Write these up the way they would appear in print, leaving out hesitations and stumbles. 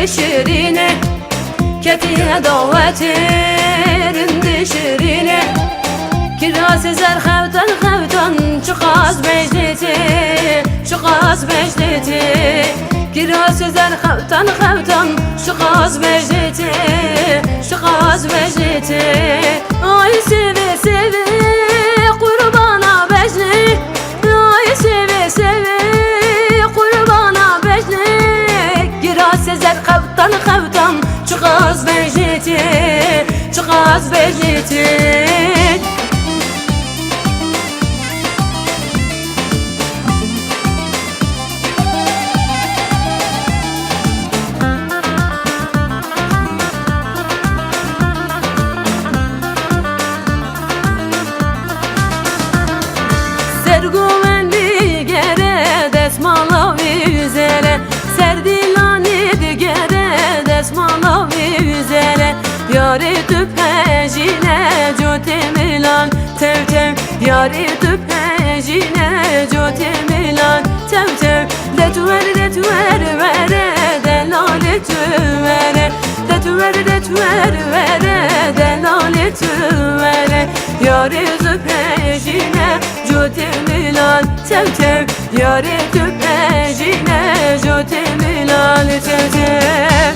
şirine, ketiye davetin de şirine. Kiraz ezer xevtan xevtan, çıkaz mecliti, çıkaz mecliti. Kiraz ezer xevtan xevtan, çıkaz mecliti, çıkaz mecliti. Ay seve seve kurbana becli, ay seve seve kurbana becli. Kiraz ezer xevtan xevtan, çıkaz mecliti, çıkaz mecliti. Sergovendi gere desmala vizere, serdilani gere desmala vizere. Yari tüpejine cotemilan tev tev, yari tüpejine cotemilan tev tev. Detver vere delalet vere, detver vere delalet vere. Yari tüpejine cotemilan tev tev, yari tüpejine cotemilan tev tev.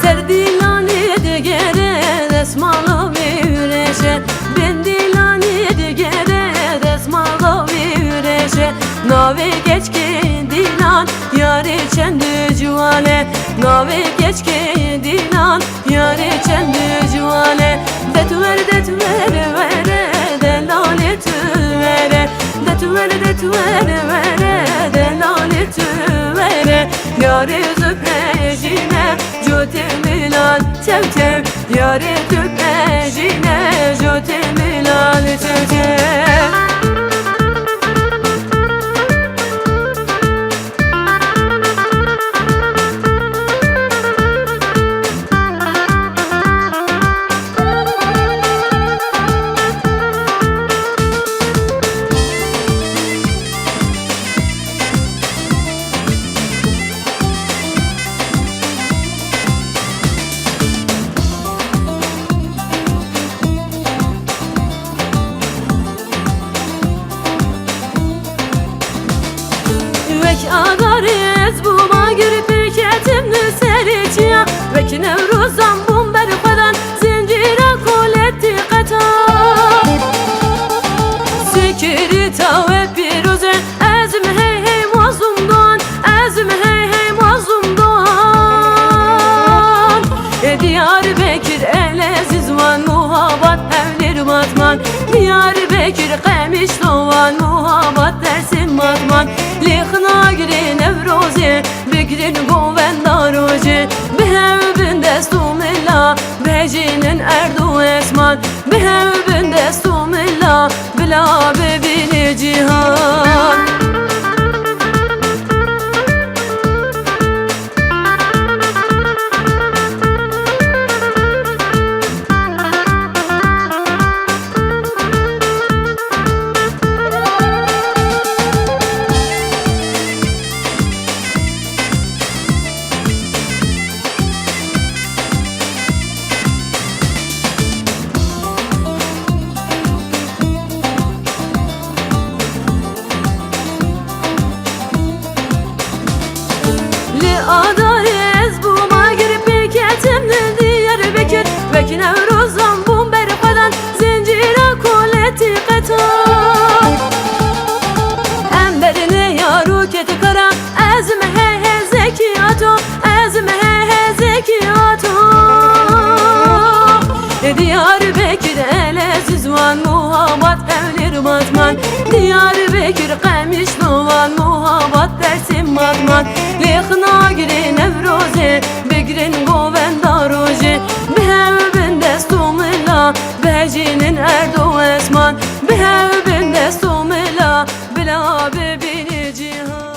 Serdilani gere desmala vireşe, bendilani gere desmala vireşe. Nave geç ki dilan yari çendü cuvale, nave geç ki dilan yari çendü cuvale. Detver vere delalet vere, detver vere delalet vere. Yari züpejine cotemilan tev tev, yari tüpejine cotemilan tev tev. Vek agarez buma girip ketimni seriçya, vek nevruzam bum berfadan zincira koletti qata. Sikiri tave piruze ezm hey hey mazumdan, ezm hey hey mazumdan. Diyarbekir eleziz van muhabbat evlir matman, Diyarbekir qemiş dovan muhabbat dersin matman. Likhna giri nevrozi bigrin goven roji, behevbin destumilla bejinin erdu esman, behevbin destumilla bila bebini cihan. Adarez buma girip ketimni Diyarbekir, vek nevruzam bum berfadan zincira koletti qata. Emberine yaru keti kara ezm hey hey zekiyato, ezm hey hey zekiyato. Diyarbekir eleziz van muhabbat evlir matman, Diyarbekir qemiş dovan muhabbat dersin matman. Likhna giri nevrozi bigrin goven roji, behevbin destumilla bejinin erdu esman, behevbin destumilla bila bebini cihan.